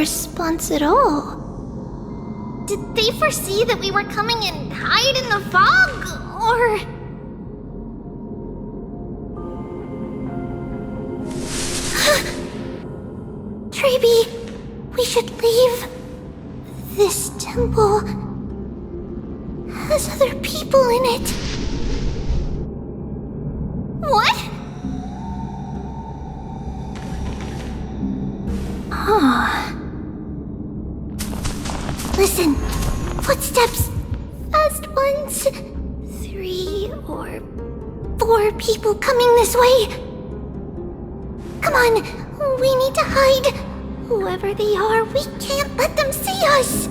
response at all. Did they foresee that we were coming and hide in the fog, or... Treeby, we should leave. This temple has other people in it. What? Listen, footsteps. Fast ones. 3 or 4 people coming this way. Come on, we need to hide. Whoever they are, we can't let them see us.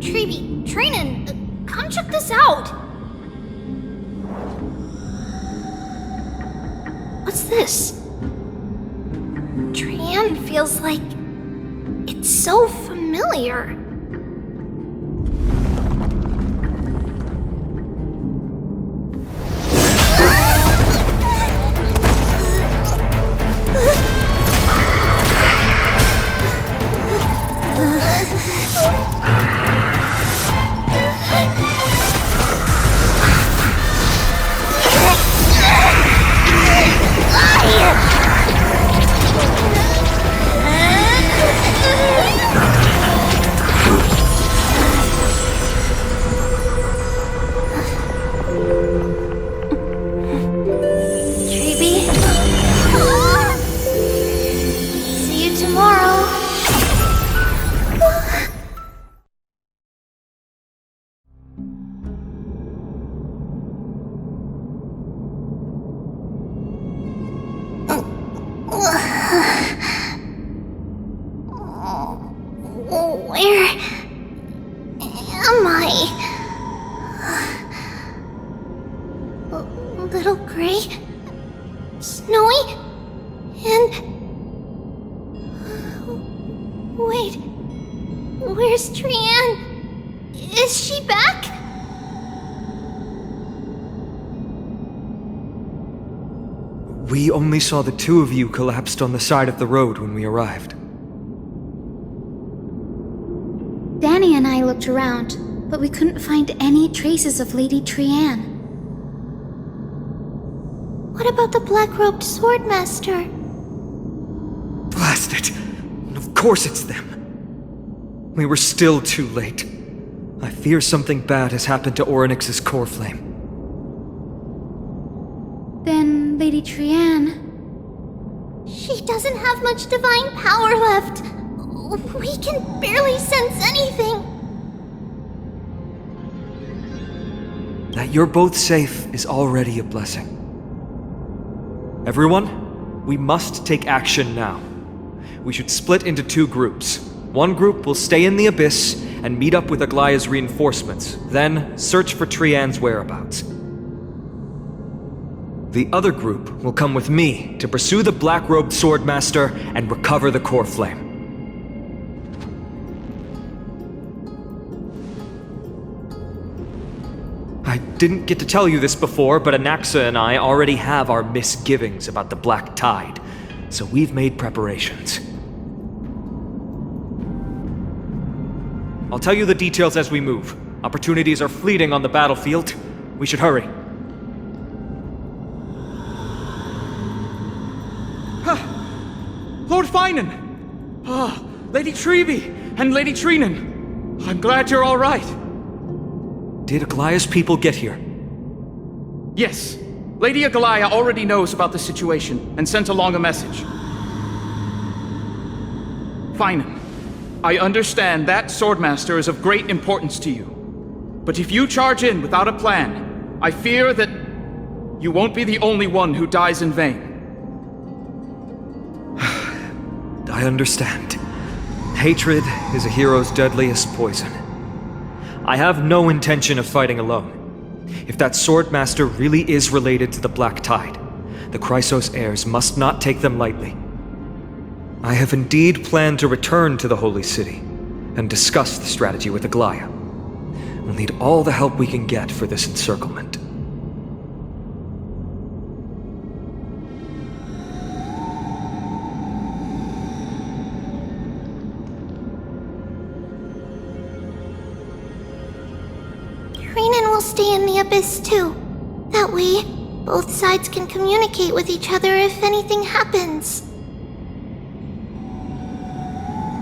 Treeby, Trainin, come check this out. What's this? Trian feels like it's so familiar. Where am I? Little gray, snowy, and... Wait, where's Trian? Is she back? We only saw the 2 of you collapsed on the side of the road when we arrived. Danny and I looked around, but we couldn't find any traces of Lady Trian. What about the black-robed swordmaster? Blast it! Of course it's them. We were still too late. I fear something bad has happened to Orynyx's core flame. Then Lady Trian... She doesn't have much divine power left. We can barely sense anything. That you're both safe is already a blessing. Everyone, we must take action now. We should split into 2 groups. One group will stay in the Abyss and meet up with Aglaya's reinforcements, then search for Trian's whereabouts. The other group will come with me to pursue the black-robed swordmaster and recover the core flame. I didn't get to tell you this before, but Anaxa and I already have our misgivings about the Black Tide, so we've made preparations. I'll tell you the details as we move. Opportunities are fleeting on the battlefield. We should hurry. Lord Finan! Lady Treeby and Lady Trinan. I'm glad you're all right. Did Aglaya's people get here? Yes. Lady Aglaya already knows about the situation and sent along a message. Finan, I understand that Swordmaster is of great importance to you. But if you charge in without a plan, I fear that you won't be the only one who dies in vain. I understand. Hatred is a hero's deadliest poison. I have no intention of fighting alone. If that Swordmaster really is related to the Black Tide, the Chrysos heirs must not take them lightly. I have indeed planned to return to the Holy City and discuss the strategy with Aglaya. We'll need all the help we can get for this encirclement. Renan will stay in the Abyss too. That way, both sides can communicate with each other if anything happens.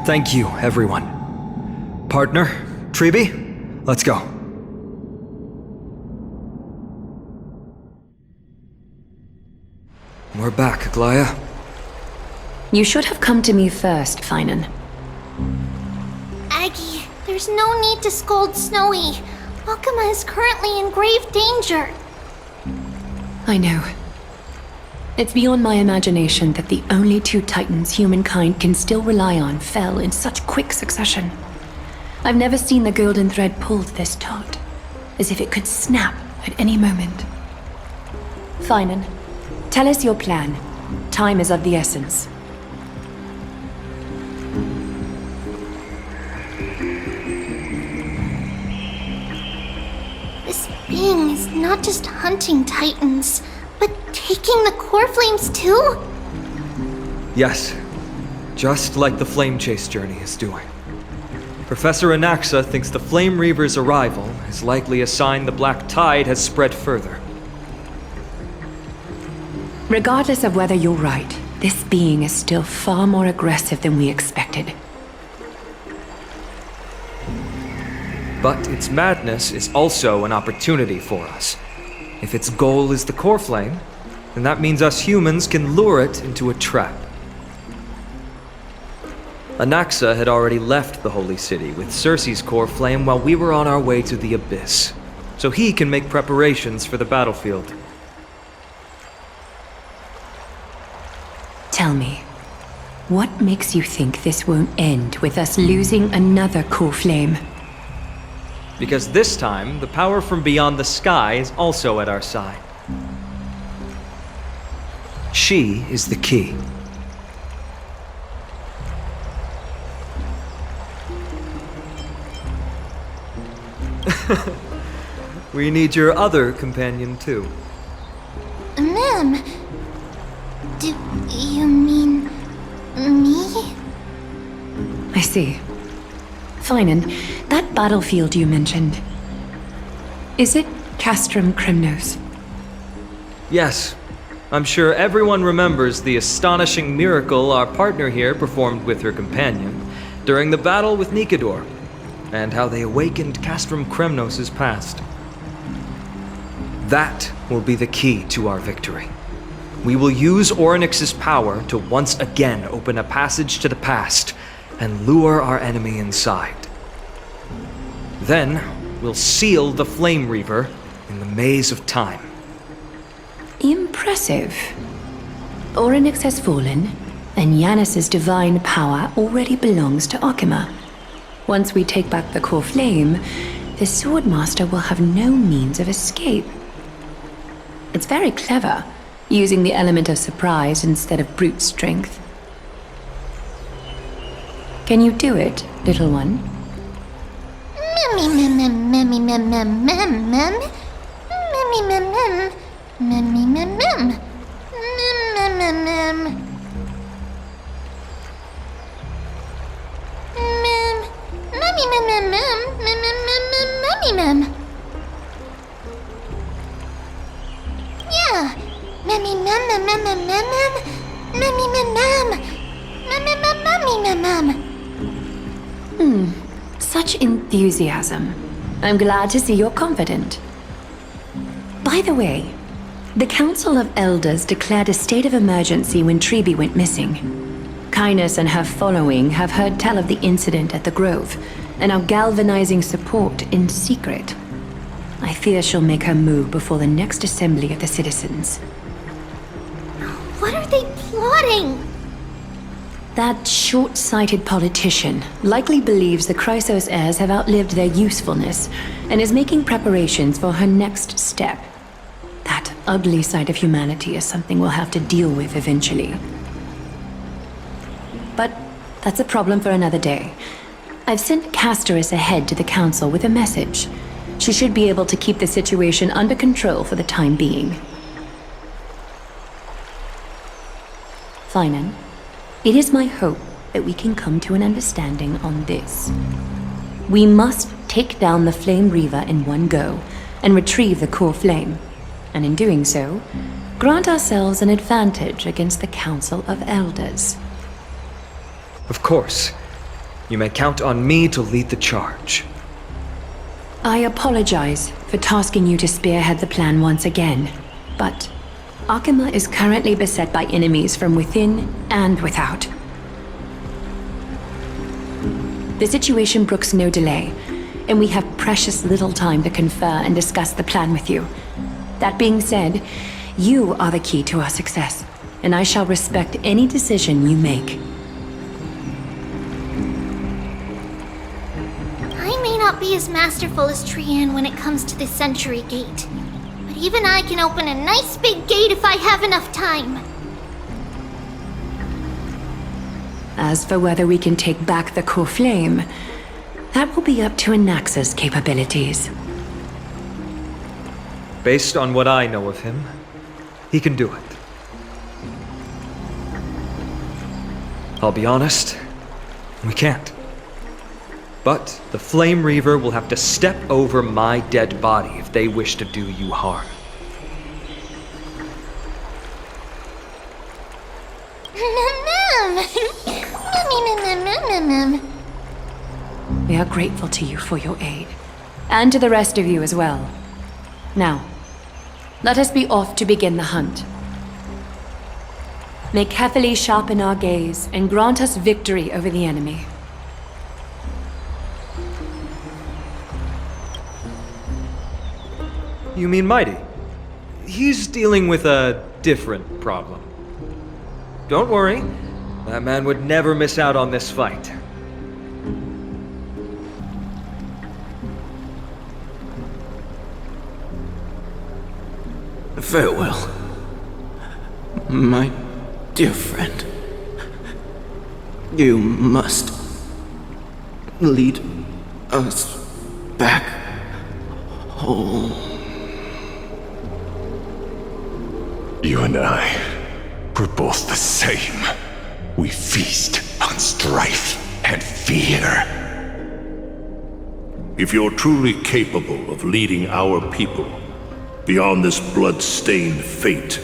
Thank you, everyone. Partner, Treeby, let's go. We're back, Aglaya. You should have come to me first, Finan. Aggie, there's no need to scold Snowy. Wakama is currently in grave danger. I know. It's beyond my imagination that the only two titans humankind can still rely on fell in such quick succession. I've never seen the golden thread pulled this taut, as if it could snap at any moment. Finan, tell us your plan. Time is of the essence. This being is not just hunting titans, but taking the core flames too? Yes, just like the Flame Chase journey is doing. Professor Anaxa thinks the Flame Reaver's arrival is likely a sign the Black Tide has spread further. Regardless of whether you're right, this being is still far more aggressive than we expected. But its madness is also an opportunity for us. If its goal is the core flame, then that means us humans can lure it into a trap. Anaxa had already left the Holy City with Cersei's core flame while we were on our way to the Abyss, so he can make preparations for the battlefield. Tell me, what makes you think this won't end with us losing another core flame? Because this time, the power from beyond the sky is also at our side. She is the key. We need your other companion too. Ma'am, do you mean me? I see. Finan, that battlefield you mentioned, is it Castrum Kremnos? Yes. I'm sure everyone remembers the astonishing miracle our partner here performed with her companion during the battle with Nikador, and how they awakened Castrum Kremnos' past. That will be the key to our victory. We will use Orynyx's power to once again open a passage to the past and lure our enemy inside. Then, we'll seal the Flame Reaver in the maze of time. Impressive. Orynyx has fallen, and Yanis's divine power already belongs to Okima. Once we take back the core flame, the Swordmaster will have no means of escape. It's very clever, using the element of surprise instead of brute strength. Can you do it, little one? Such enthusiasm. I'm glad to see you're confident. By the way, the Council of Elders declared a state of emergency when Treeby went missing. Kynus and her following have heard tell of the incident at the Grove, and are galvanizing support in secret. I fear she'll make her move before the next assembly of the citizens. What are they plotting? That short-sighted politician likely believes the Chrysos heirs have outlived their usefulness, and is making preparations for her next step. That ugly side of humanity is something we'll have to deal with eventually. But that's a problem for another day. I've sent Castoris ahead to the council with a message. She should be able to keep the situation under control for the time being. Finan, it is my hope that we can come to an understanding on this. We must take down the Flame Reaver in one go and retrieve the core flame, and in doing so, grant ourselves an advantage against the Council of Elders. Of course. You may count on me to lead the charge. I apologize for tasking you to spearhead the plan once again, but Akima is currently beset by enemies from within and without. The situation brooks no delay, and we have precious little time to confer and discuss the plan with you. That being said, you are the key to our success, and I shall respect any decision you make. I may not be as masterful as Trian when it comes to the Century Gate, but even I can open a nice big gate if I have enough time. As for whether we can take back the core flame, that will be up to Anaxa's capabilities. Based on what I know of him, he can do it. I'll be honest, we can't. But the Flame Reaver will have to step over my dead body if they wish to do you harm. We are grateful to you for your aid, and to the rest of you as well. Now, let us be off to begin the hunt. May carefully sharpen our gaze and grant us victory over the enemy. You mean Mighty? He's dealing with a different problem. Don't worry, that man would never miss out on this fight. Farewell, my dear friend. You must lead us back home. You and I, we're both the same. We feast on strife and fear. If you're truly capable of leading our people beyond this blood-stained fate,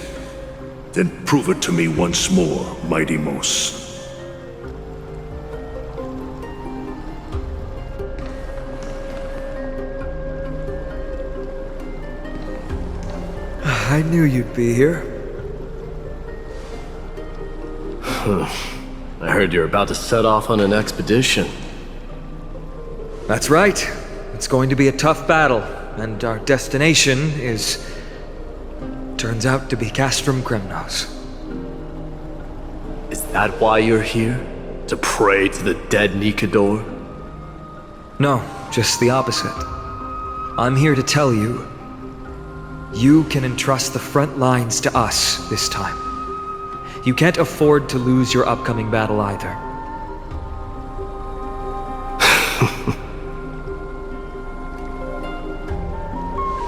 then prove it to me once more, Mighty Mos. I knew you'd be here. I heard you're about to set off on an expedition. That's right. It's going to be a tough battle, and our destination is... turns out to be Castrum Kremnos. Is that why you're here? To pray to the dead Nikador? No, just the opposite. I'm here to tell you, you can entrust the front lines to us this time. You can't afford to lose your upcoming battle either.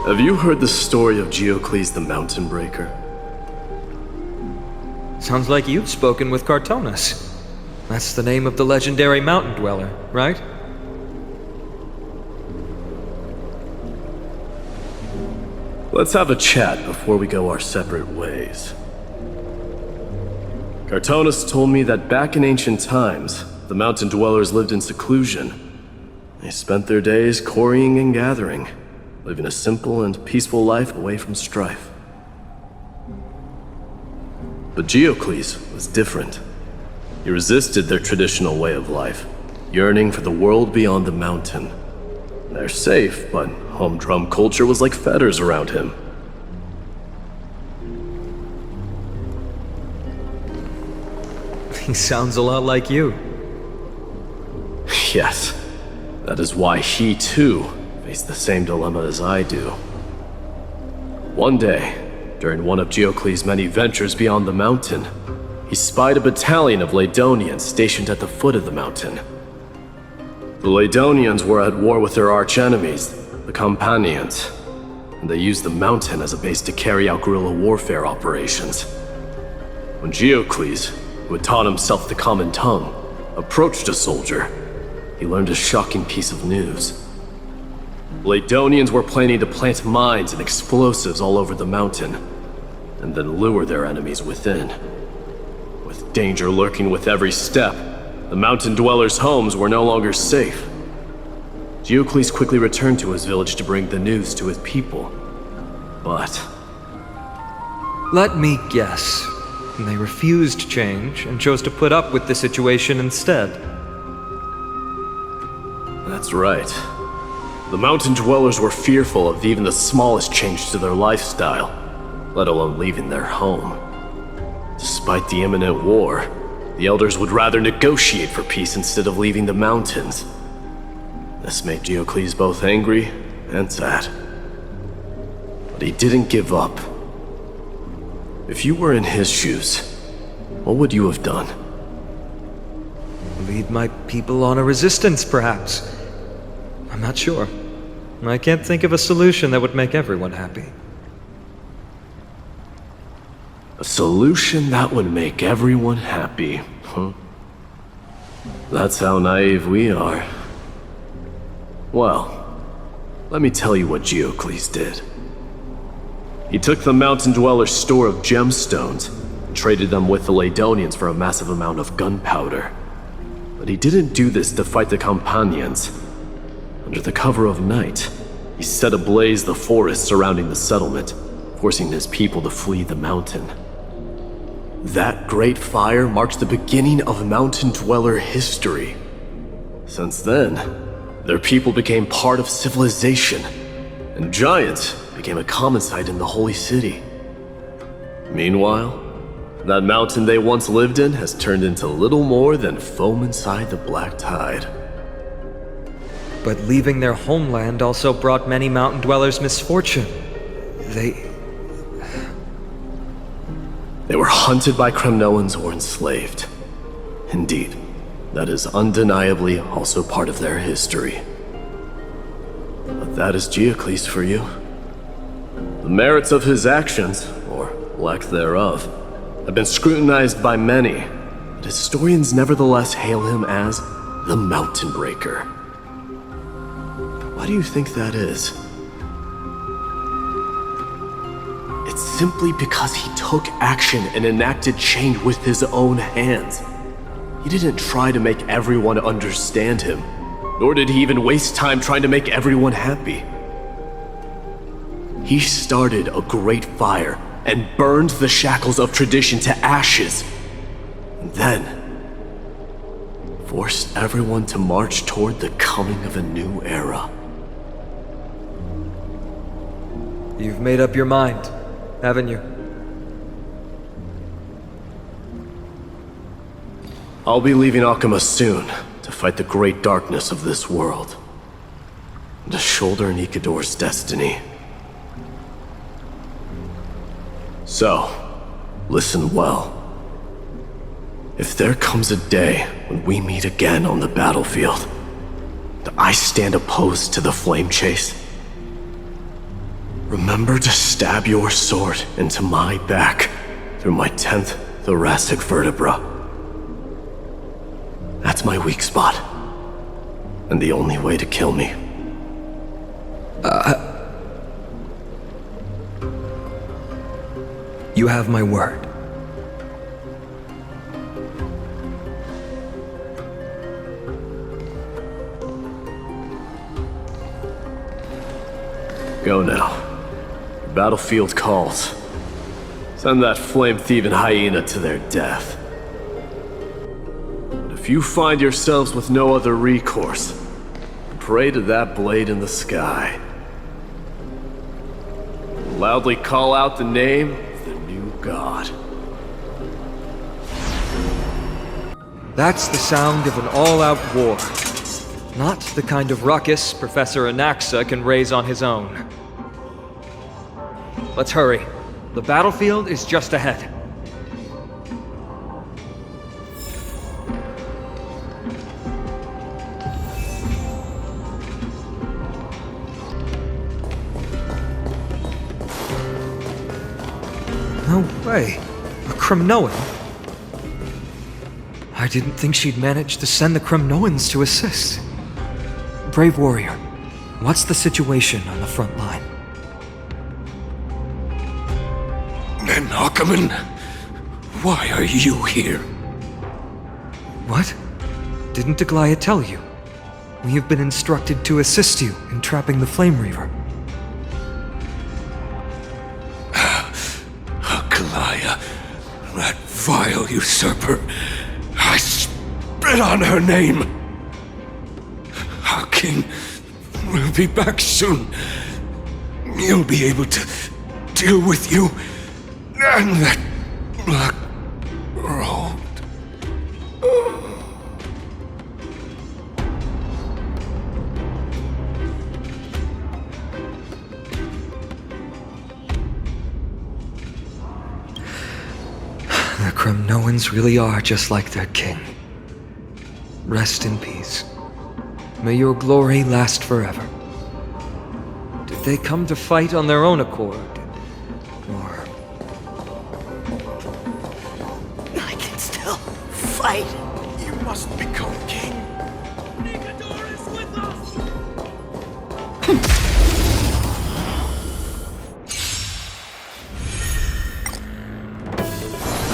Have you heard the story of Geocles the Mountain Breaker? Sounds like you've spoken with Cartonus. That's the name of the legendary mountain dweller, right? Let's have a chat before we go our separate ways. Cartonus told me that back in ancient times, the mountain dwellers lived in seclusion. They spent their days quarrying and gathering, living a simple and peaceful life away from strife. But Geocles was different. He resisted their traditional way of life, yearning for the world beyond the mountain. They're safe, but humdrum culture was like fetters around him. He sounds a lot like you. Yes, that is why he too faced the same dilemma as I do. One day, during one of Geocles' many ventures beyond the mountain, he spied a battalion of Ladonians stationed at the foot of the mountain. The Ladonians were at war with their arch-enemies, the Companions, and they used the mountain as a base to carry out guerrilla warfare operations. When Geocles, who had taught himself the common tongue, approached a soldier, he learned a shocking piece of news. Ladonians were planning to plant mines and explosives all over the mountain, and then lure their enemies within. With danger lurking with every step, the mountain dwellers' homes were no longer safe. Geocles quickly returned to his village to bring the news to his people. But Let me guess. They refused change and chose to put up with the situation instead. that's right. The mountain dwellers were fearful of even the smallest change to their lifestyle, let alone leaving their home. Despite the imminent war, the elders would rather negotiate for peace instead of leaving the mountains. This made Geocles both angry and sad. But he didn't give up. If you were in his shoes, what would you have done? Lead my people on a resistance, perhaps. I'm not sure. I can't think of a solution that would make everyone happy. A solution that would make everyone happy, huh? That's how naive we are. Well, let me tell you what Geocles did. He took the mountain dwellers' store of gemstones and traded them with the Ladonians for a massive amount of gunpowder. But he didn't do this to fight the Companions. Under the cover of night, he set ablaze the forest surrounding the settlement, forcing his people to flee the mountain. That great fire marked the beginning of mountain dweller history. Since then, their people became part of civilization, and giants became a common sight in the holy city. Meanwhile, that mountain they once lived in has turned into little more than foam inside the black tide. But leaving their homeland also brought many mountain dwellers misfortune. They were hunted by Kremnoans or enslaved. Indeed, that is undeniably also part of their history. But that is Geocles for you. The merits of his actions, or lack thereof, have been scrutinized by many, but historians nevertheless hail him as the Mountain Breaker. Why do you think that is? It's simply because he took action and enacted change with his own hands. He didn't try to make everyone understand him, nor did he even waste time trying to make everyone happy. He started a great fire and burned the shackles of tradition to ashes, and then forced everyone to march toward the coming of a new era. You've made up your mind, haven't you? I'll be leaving Akama soon to fight the great darkness of this world, and to shoulder Nikador's destiny. So, listen well. If there comes a day when we meet again on the battlefield, and I stand opposed to the flame chase, remember to stab your sword into my back through my 10th thoracic vertebra. That's my weak spot, and the only way to kill me. You have my word. Go now. The battlefield calls. Send that flame-thieving hyena to their death. But if you find yourselves with no other recourse, pray to that blade in the sky. Loudly call out the name of the new god. That's the sound of an all-out war. Not the kind of ruckus Professor Anaxa can raise on his own. Let's hurry. The battlefield is just ahead. No way. A Kremnoan? I didn't think she'd manage to send the Kremnoans to assist. Brave warrior. What's the situation on the front line? And Ackerman, why are you here? What? Didn't Aglaya tell you? We have been instructed to assist you in trapping the Flame Reaver. Aglaya, that vile usurper. I spit on her name. Our king will be back soon. He'll be able to deal with you and that black road. The Kremnoans really are just like their king. Rest in peace. May your glory last forever. Did they come to fight on their own accord? Or... I can still fight. You must become king. Nigador is with us!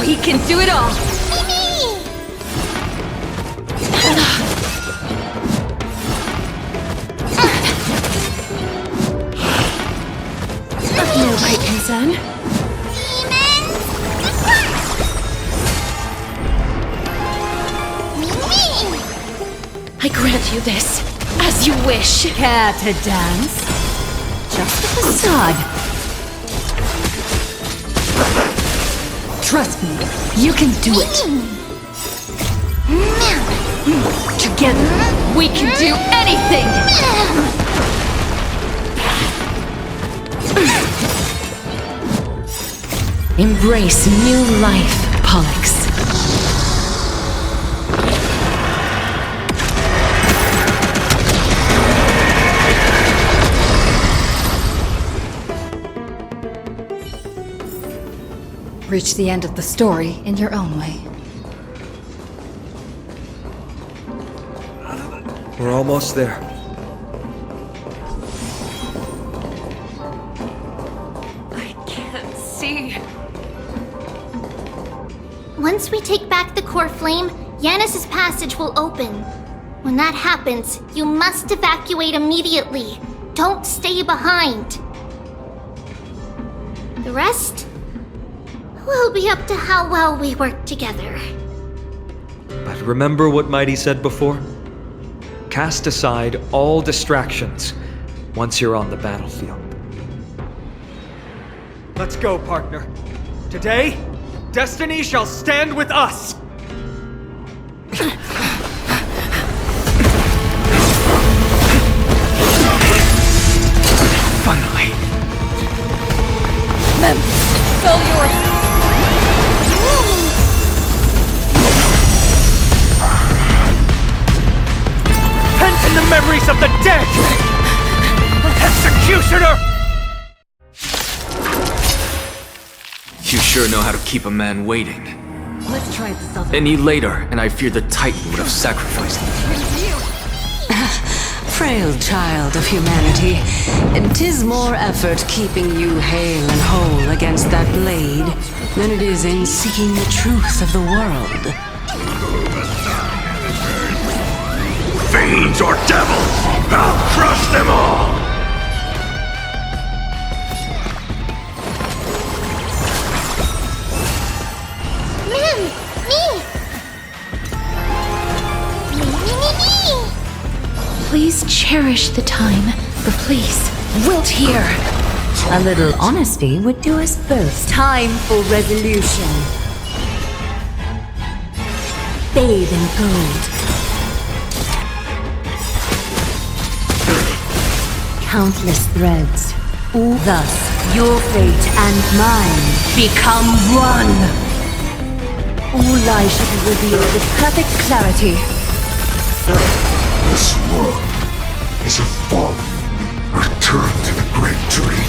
We can do it all! No great concern. I grant you this, as you wish. Care to dance? Just a facade. Trust me, you can do it. Together, we can do anything! Embrace new life, Pollux. Reach the end of the story in your own way. We're almost there. I can't see. Once we take back the core flame, Yanis's passage will open. When that happens, you must evacuate immediately. Don't stay behind. The rest will be up to how well we work together. But remember what Mighty said before? Cast aside all distractions once you're on the battlefield. Let's go, partner. Today, destiny shall stand with us! Finally. Mem, it's all yours. Pent in the memories of the dead! Executioner! You sure know how to keep a man waiting. Let's try this other. Any later, and I fear the Titan would have sacrificed me. Frail child of humanity, 'tis more effort keeping you hale and whole against that blade than it is in seeking the truth of the world. Fiends or devils, I'll crush them all! Mem! Me! Me! Please cherish the time, but please, wilt here. A little honesty would do us both. Time for resolution. Bathe in gold. Countless threads. Thus, your fate and mine become one. All lies should be revealed with perfect clarity. This world is a fall. Return to the great tree.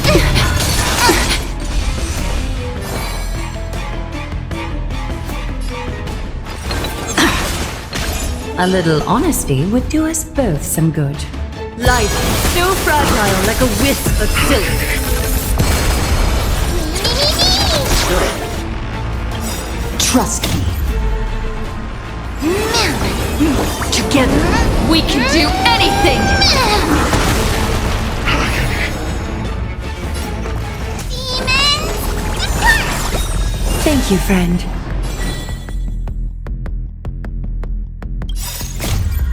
A little honesty would do us both some good. Life, so fragile like a wisp of silk. Trust me. Together, we can do anything! Thank you, friend.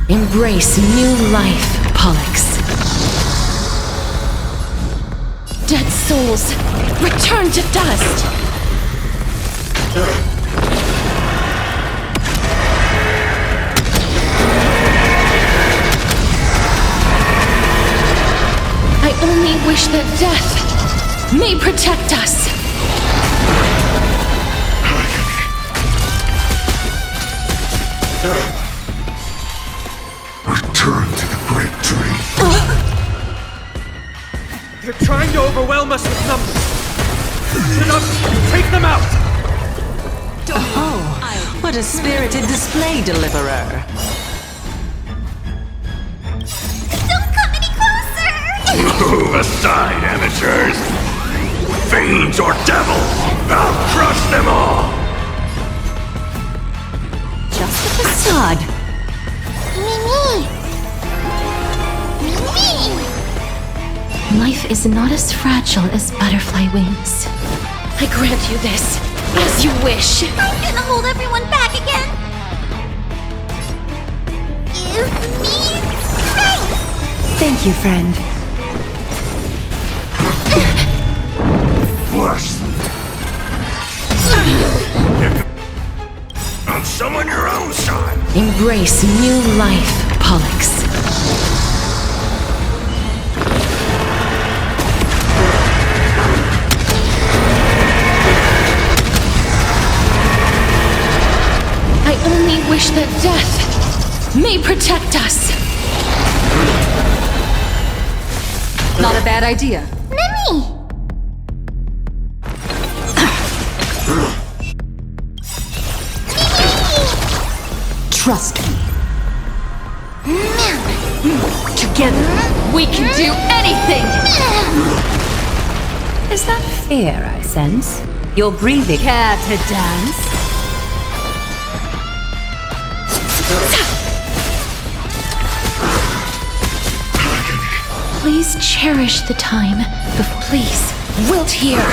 Embrace new life, Pollux. Dead souls, return to dust! I only wish that death may protect us. Return to the great tree. They're trying to overwhelm us with numbers. Enough! Take them out! Oh, what a spirited display, Deliverer. Don't come any closer! Move aside, amateurs! Fiends or devils! I'll crush them all! Just a facade. Life is not as fragile as butterfly wings. I grant you this, as you wish. I'm gonna hold everyone back again! Give me strength! Thank you, friend. Flush them. On someone your own side! Embrace new life, Pollux. I only wish that death may protect us. Not a bad idea. Mimi! Trust me. Together, we can do anything! Is that fear I sense? You're breathing. Care to dance? Please cherish the time before. Please, wilt here.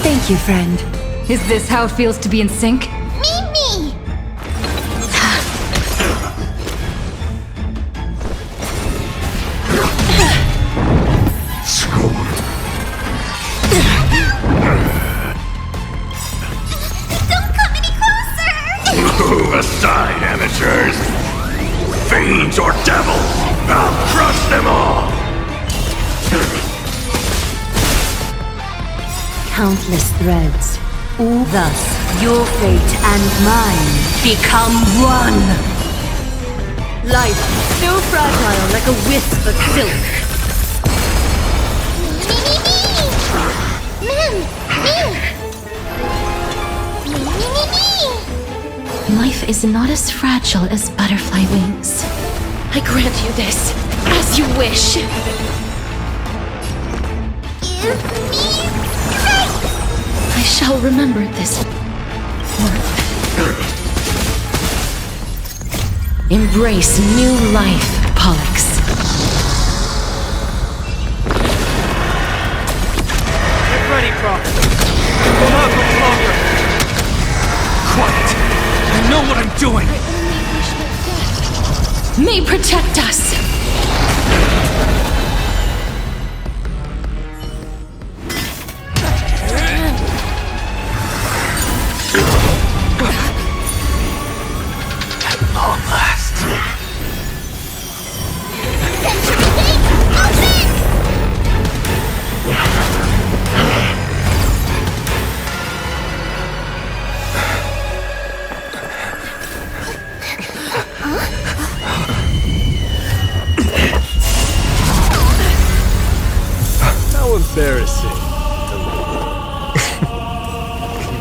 Thank you, friend. Is this how it feels to be in sync? Mimi! Don't come any closer! Move aside, amateurs! Fiends or devils! I'll crush them all! Countless threads. Thus, your fate and mine become one. Life, so fragile like a wisp of silk. Life is not as fragile as butterfly wings. I grant you this, as you wish. I shall remember this word. Embrace new life, Pollux. Get ready, Prophet. We'll not much longer. Quiet. I know what I'm doing. May protect us. Long last.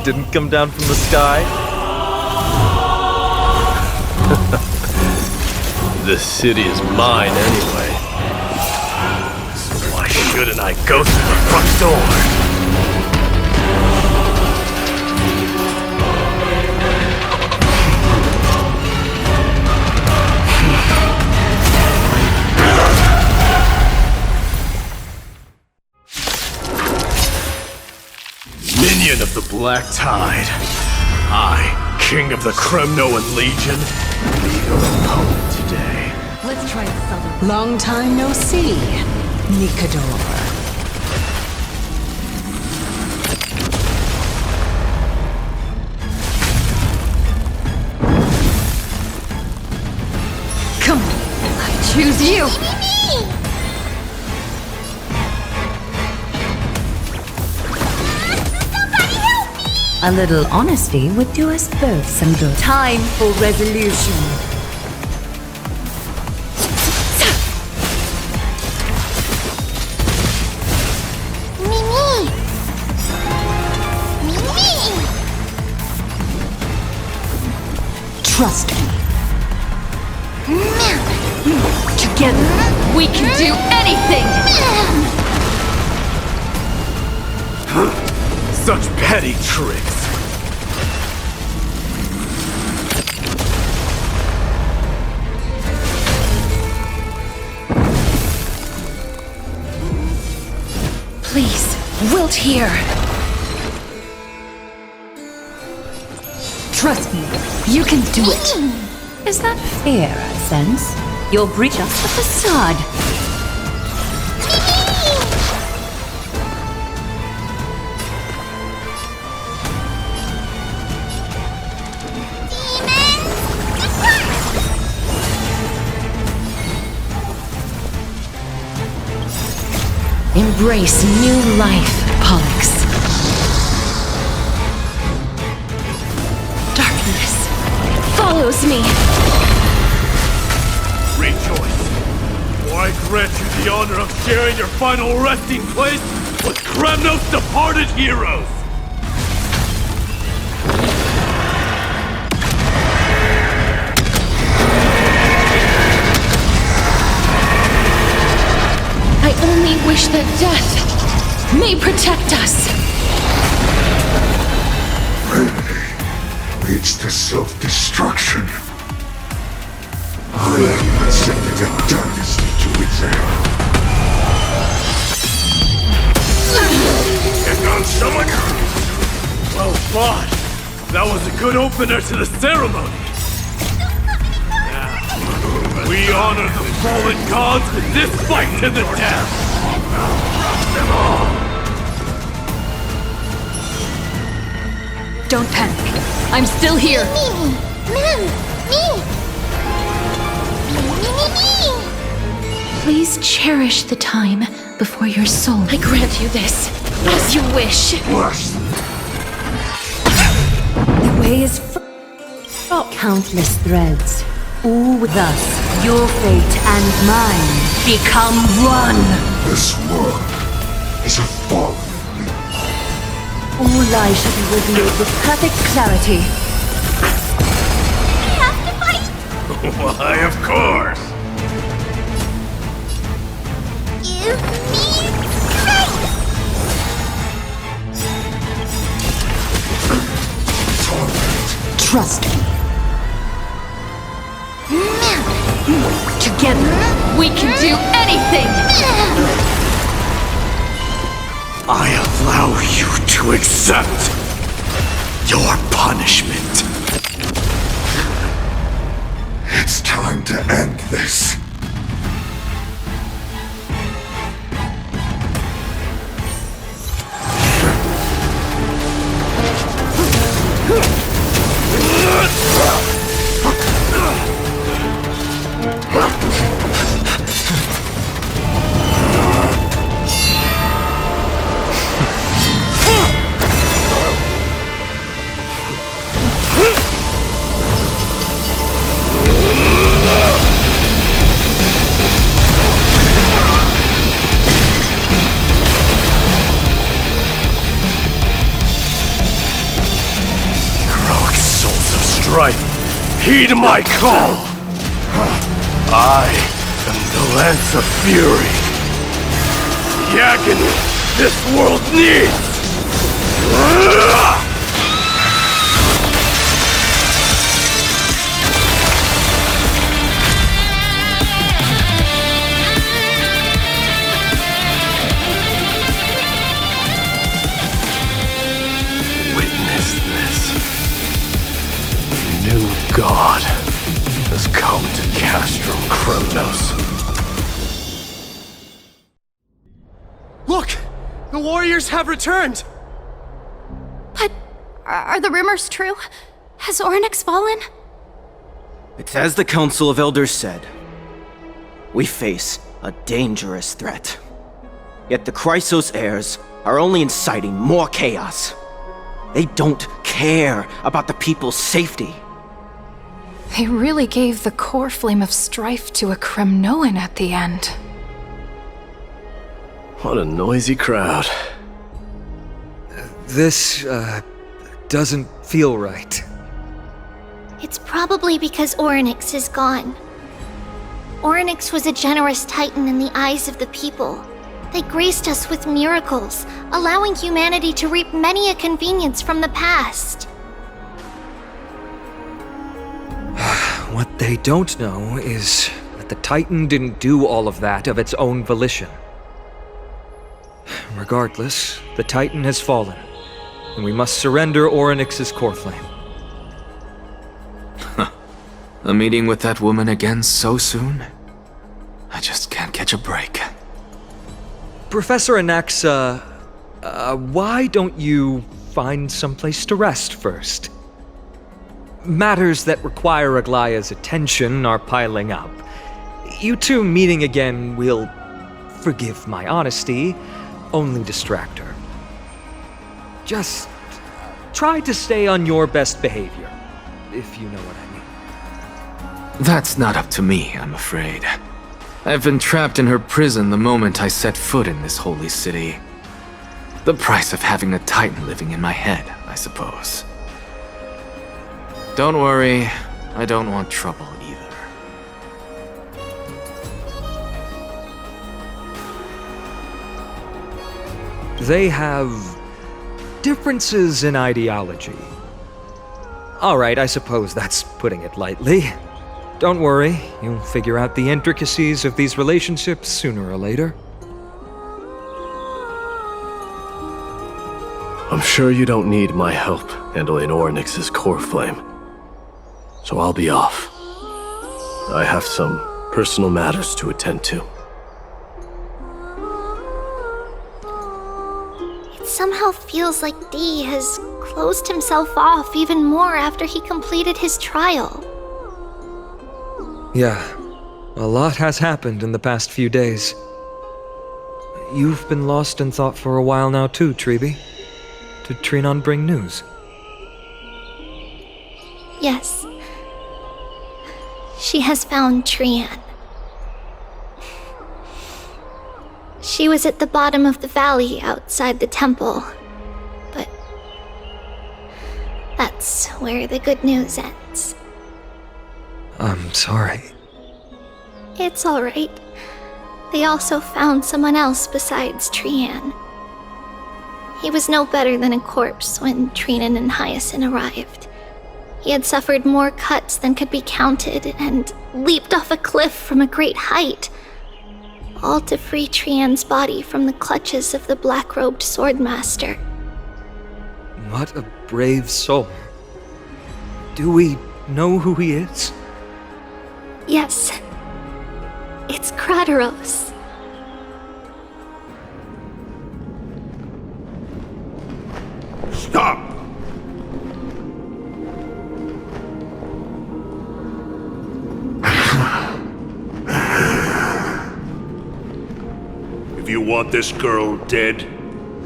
didn't come down from the sky? This city is mine anyway. So why shouldn't I go through the front door? Minion of the Black Tide. I, King of the Kremnoan Legion, be your opponent today. Let's try the southern. Long time no see, Nikador. Come on, I choose you! A little honesty would do us both some good. Time for resolution. Mimi! Mimi! Trust me. Together, we can do anything! Such petty tricks. Please, wilt here. Trust me, you can do it. Is that fear I sense? You're just a facade. Embrace new life, Pollux. Darkness follows me. Rejoice, for I grant you the honor of sharing your final resting place with Kremnos' departed heroes. I only wish that death may protect us. Leads to self-destruction. I am sending a dynasty to its end. Here comes someone. Well fought. That was a good opener to the ceremony. Now, we honor the fallen gods with this fight to the death. Don't panic. I'm still here. Me! Ma'am! Me! Me! Please cherish the time before your soul. I grant you this, as you wish. The way is fraught countless threads. All with us, your fate and mine become one. This world is a fallen. All lies shall be revealed with perfect clarity. We have to fight! Why, of course. Give me strength! Trust me. Together, we can do anything! I allow you to accept your punishment. It's time to end this. Heed my call! I am the Lance of Fury. The agony this world needs! Witness this. New God has come to Castrum Kronos. Look! The warriors have returned! But are the rumors true? Has Ornyx fallen? It's as the Council of Elders said. We face a dangerous threat. Yet the Chrysos heirs are only inciting more chaos. They don't care about the people's safety. They really gave the core flame of strife to a Kremnoan at the end. What a noisy crowd. This, doesn't feel right. It's probably because Ornyx is gone. Ornyx was a generous titan in the eyes of the people. They graced us with miracles, allowing humanity to reap many a convenience from the past. What they don't know is that the Titan didn't do all of that of its own volition. Regardless, the Titan has fallen, and we must surrender Ornyx's core flame. A meeting with that woman again so soon? I just can't catch a break. Professor Anaxa, why don't you find someplace to rest first? Matters that require Aglaya's attention are piling up. You two meeting again will, forgive my honesty, only distract her. Just try to stay on your best behavior, if you know what I mean. That's not up to me, I'm afraid. I've been trapped in her prison the moment I set foot in this holy city. The price of having a Titan living in my head, I suppose. Don't worry, I don't want trouble either. They have differences in ideology. Alright, I suppose that's putting it lightly. Don't worry, you'll figure out the intricacies of these relationships sooner or later. I'm sure you don't need my help handling Ornyx's core flame. So I'll be off. I have some personal matters to attend to. It somehow feels like D has closed himself off even more after he completed his trial. Yeah, a lot has happened in the past few days. You've been lost in thought for a while now too, Treeby. Did Trinon bring news? Yes. She has found Trian. She was at the bottom of the valley outside the temple, but that's where the good news ends. I'm sorry. It's alright. They also found someone else besides Trian. He was no better than a corpse when Trinan and Hyacinth arrived. He had suffered more cuts than could be counted and leaped off a cliff from a great height, all to free Trian's body from the clutches of the black-robed swordmaster. What a brave soul. Do we know who he is? Yes. It's Krateros. Stop! If you want this girl dead,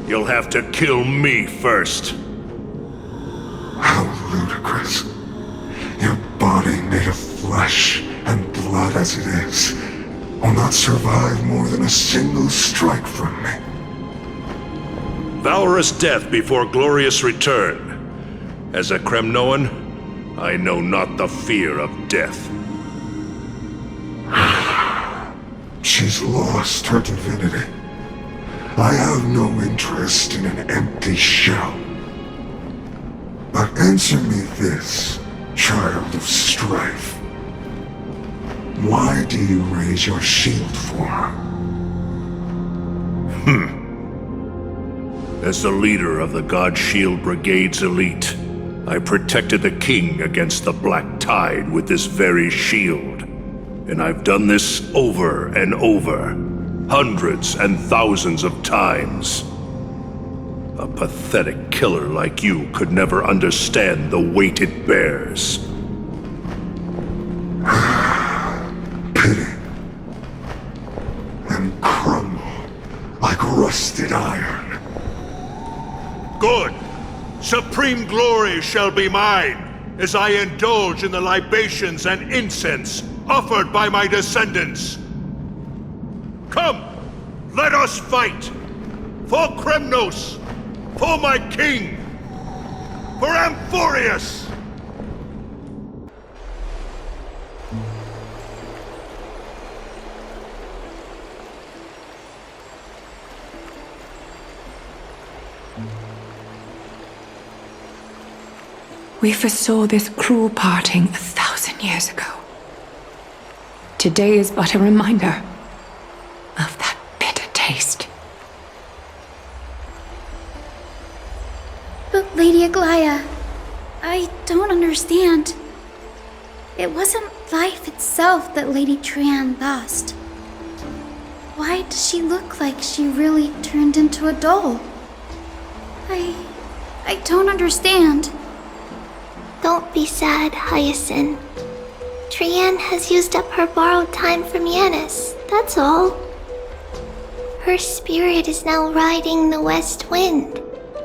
you'll have to kill me first. How ludicrous. Your body made of flesh and blood as it is will not survive more than a single strike from me. Valorous death before glorious return. As a Kremnoan, I know not the fear of death. She's lost her divinity. I have no interest in an empty shell. But answer me this, child of strife. Why do you raise your shield for her? As the leader of the God Shield Brigade's elite, I protected the king against the Black Tide with this very shield. And I've done this over and over, hundreds and thousands of times. A pathetic killer like you could never understand the weight it bears. Pity. And crumble like rusted iron. Good! Supreme glory shall be mine, as I indulge in the libations and incense offered by my descendants. Come, let us fight! For Kremnos! For my king! For Amphorius! We foresaw this cruel parting 1,000 years ago. Today is but a reminder of that bitter taste. But Lady Aglaya, I don't understand. It wasn't life itself that Lady Trian lost. Why does she look like she really turned into a doll? I don't understand. Don't be sad, Hyacinth. Trian has used up her borrowed time from Yanis, that's all. Her spirit is now riding the west wind,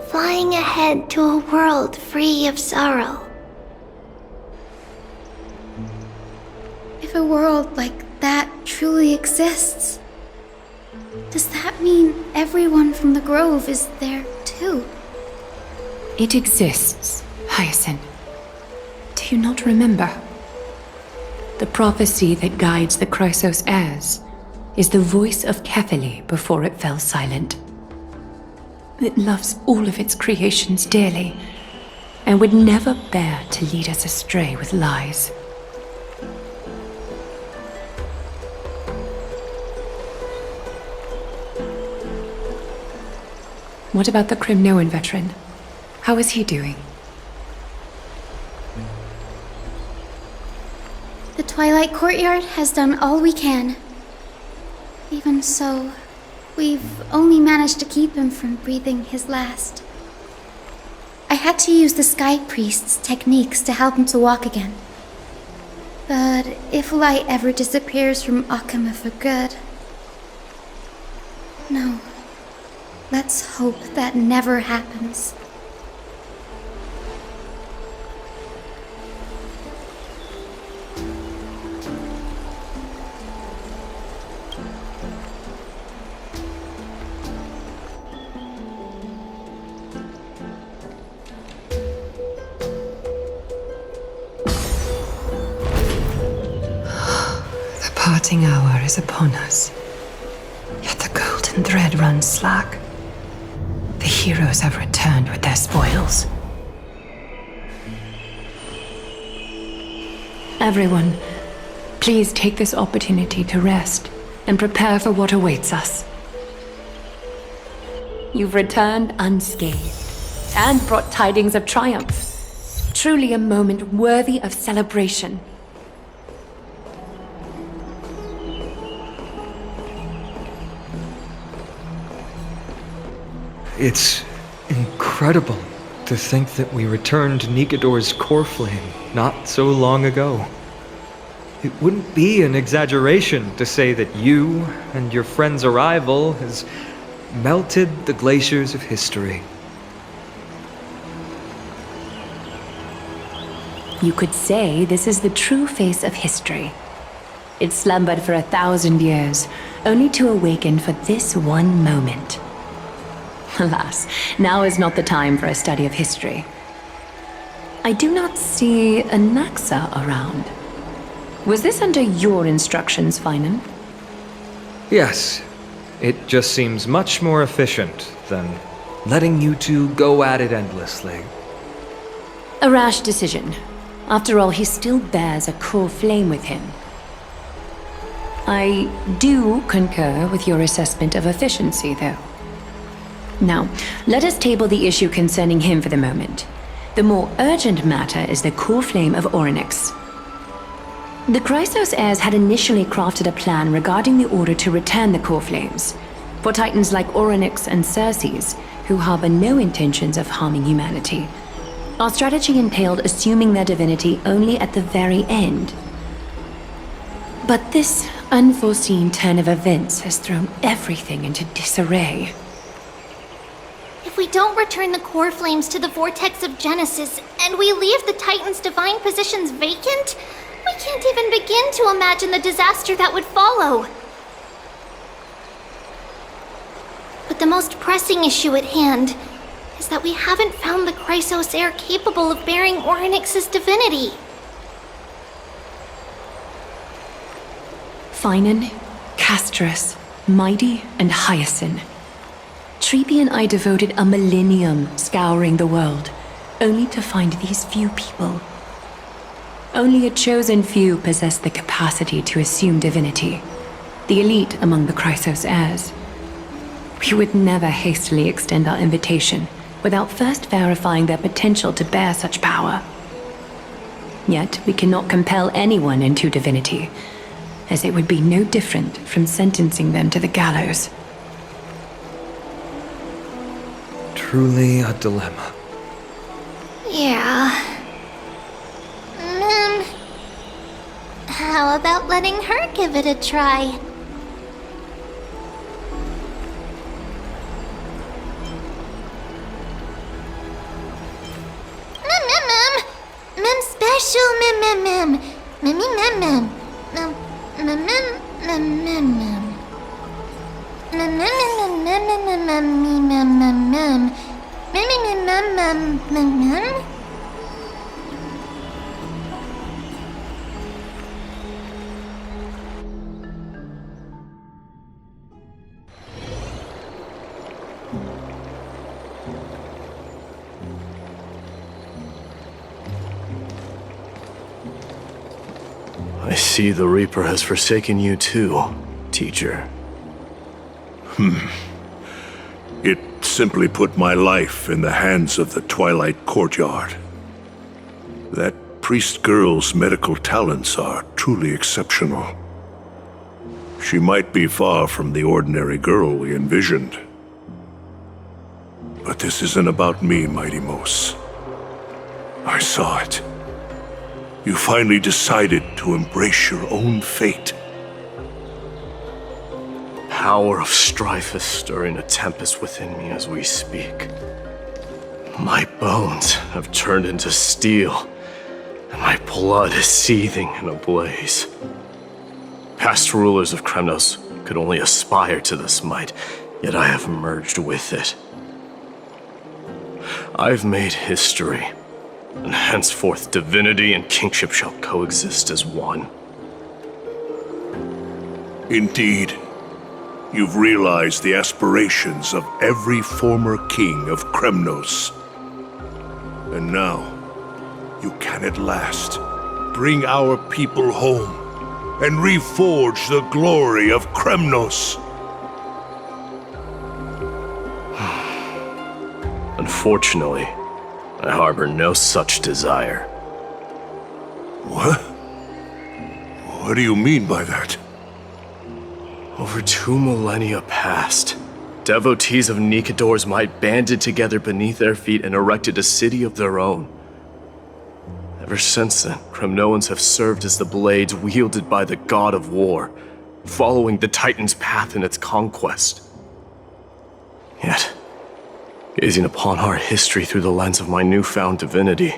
flying ahead to a world free of sorrow. If a world like that truly exists, does that mean everyone from the Grove is there too? It exists, Hyacinth. Do you not remember? The prophecy that guides the Chrysos heirs is the voice of Kefili before it fell silent. It loves all of its creations dearly, and would never bear to lead us astray with lies. What about the Kremnoan veteran? How is he doing? The Twilight Courtyard has done all we can. Even so, we've only managed to keep him from breathing his last. I had to use the Sky Priest's techniques to help him to walk again. But if light ever disappears from Akama for good... No. Let's hope that never happens. The parting hour is upon us. Yet the golden thread runs slack. The heroes have returned with their spoils. Everyone, please take this opportunity to rest and prepare for what awaits us. You've returned unscathed and brought tidings of triumph. Truly a moment worthy of celebration. It's incredible to think that we returned to Nikador's core flame not so long ago. It wouldn't be an exaggeration to say that you and your friend's arrival has melted the glaciers of history. You could say this is the true face of history. It slumbered for 1,000 years, only to awaken for this one moment. Alas, now is not the time for a study of history. I do not see a Naxa around. Was this under your instructions, Finan? Yes. It just seems much more efficient than letting you two go at it endlessly. A rash decision. After all, he still bears a core flame with him. I do concur with your assessment of efficiency, though. Now, let us table the issue concerning him for the moment. The more urgent matter is the core flame of Orynyx. The Chrysos heirs had initially crafted a plan regarding the order to return the core flames, for titans like Orynyx and Circes, who harbor no intentions of harming humanity. Our strategy entailed assuming their divinity only at the very end. But this unforeseen turn of events has thrown everything into disarray. If we don't return the core flames to the vortex of Genesis, and we leave the Titan's divine positions vacant, we can't even begin to imagine the disaster that would follow. But the most pressing issue at hand is that we haven't found the Chrysos heir capable of bearing Orynyx's divinity. Finan, Castras, Mighty, and Hyacinth. Treby and I devoted a millennium scouring the world, only to find these few people. Only a chosen few possess the capacity to assume divinity, the elite among the Chrysos heirs. We would never hastily extend our invitation without first verifying their potential to bear such power. Yet we cannot compel anyone into divinity, as it would be no different from sentencing them to the gallows. Truly a dilemma. Yeah. How about letting her give it a try? Mem special mem. I see the Reaper has forsaken you too, teacher. It simply put my life in the hands of the Twilight Courtyard. That priest girl's medical talents are truly exceptional. She might be far from the ordinary girl we envisioned. But this isn't about me, Mighty Mos. I saw it. You finally decided to embrace your own fate. Power of strife is stirring a tempest within me as we speak. My bones have turned into steel, and my blood is seething in a blaze. Past rulers of Kremnos could only aspire to this might, yet I have merged with it. I've made history, and henceforth divinity and kingship shall coexist as one. Indeed, you've realized the aspirations of every former king of Kremnos. And now, you can at last bring our people home and reforge the glory of Kremnos. Unfortunately, I harbor no such desire. What? What do you mean by that? Over 2 millennia past, devotees of Nikador's might banded together beneath their feet and erected a city of their own. Ever since then, Kremnoans have served as the blades wielded by the god of war, following the Titan's path in its conquest. Yet, gazing upon our history through the lens of my newfound divinity,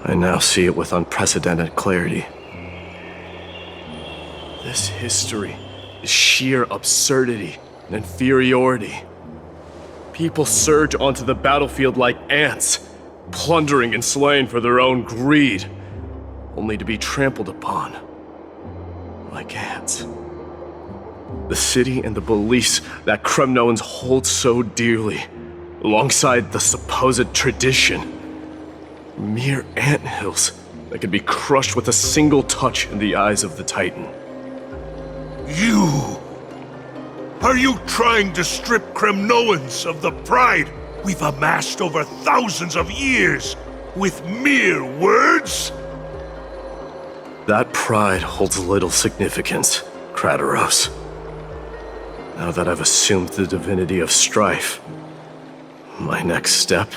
I now see it with unprecedented clarity. This history is sheer absurdity and inferiority. People surge onto the battlefield like ants, plundering and slaying for their own greed, only to be trampled upon like ants. The city and the beliefs that Kremnoans hold so dearly, alongside the supposed tradition, mere anthills that could be crushed with a single touch in the eyes of the Titan. You! Are you trying to strip Kremnoans of the pride we've amassed over thousands of years with mere words? That pride holds little significance, Krateros. Now that I've assumed the divinity of strife, my next step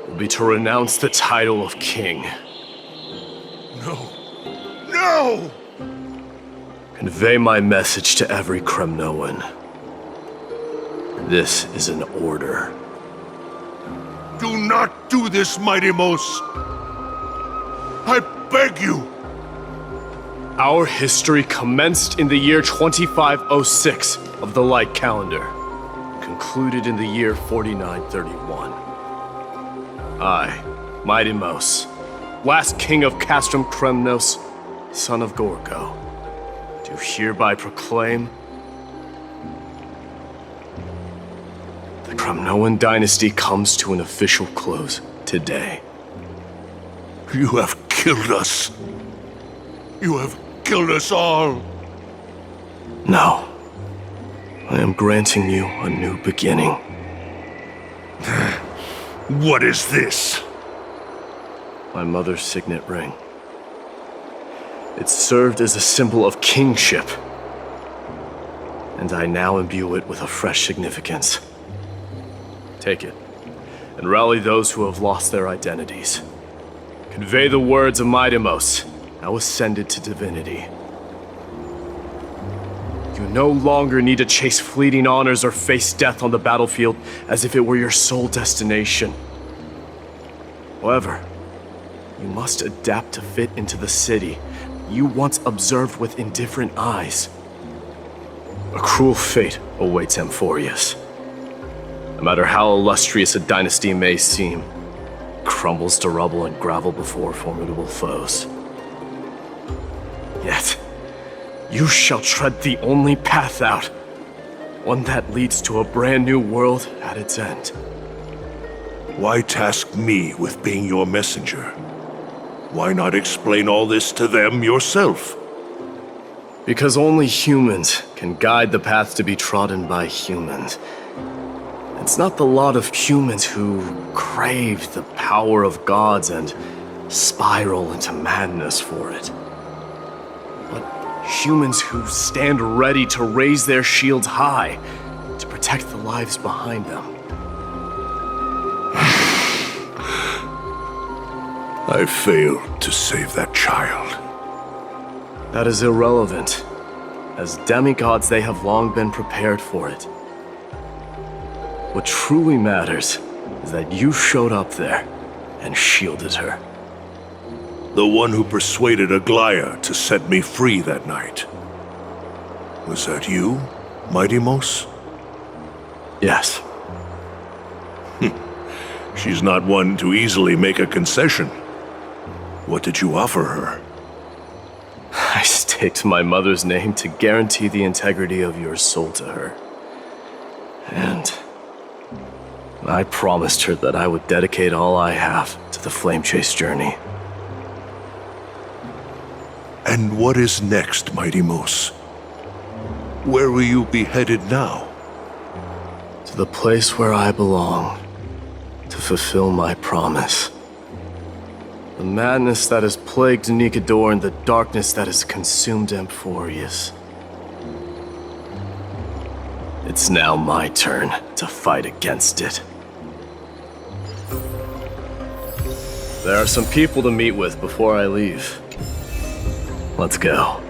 will be to renounce the title of king. No. No! Convey my message to every Kremnoan. This is an order. Do not do this, Mighty-Mos! I beg you! Our history commenced in the year 2506 of the Light Calendar, concluded in the year 4931. I, Mighty-Mos, last king of Castrum Kremnos, son of Gorgo, do hereby proclaim the Kremnoan dynasty comes to an official close today. You have killed us. You have killed us all. No. I am granting you a new beginning. What is this? My mother's signet ring. It served as a symbol of kingship, and I now imbue it with a fresh significance. Take it, and rally those who have lost their identities. Convey the words of Mighty-Mos, now ascended to divinity. You no longer need to chase fleeting honors or face death on the battlefield as if it were your sole destination. However, you must adapt to fit into the city you once observed with indifferent eyes. A cruel fate awaits Amphorius. No matter how illustrious a dynasty may seem, it crumbles to rubble and gravel before formidable foes. Yet, you shall tread the only path out, one that leads to a brand new world at its end. Why task me with being your messenger? Why not explain all this to them yourself? Because only humans can guide the path to be trodden by humans. It's not the lot of humans who crave the power of gods and spiral into madness for it, but humans who stand ready to raise their shields high to protect the lives behind them. I failed to save that child. That is irrelevant. As demigods, they have long been prepared for it. What truly matters is that you showed up there and shielded her. The one who persuaded Aglaya to set me free that night. Was that you, Mighty-Mos? Yes. She's not one to easily make a concession. What did you offer her? I staked my mother's name to guarantee the integrity of your soul to her. And I promised her that I would dedicate all I have to the Flame Chase journey. And what is next, Mighty-Mos? Where will you be headed now? To the place where I belong, to fulfill my promise. The madness that has plagued Nikador and the darkness that has consumed Amphorius. It's now my turn to fight against it. There are some people to meet with before I leave. Let's go.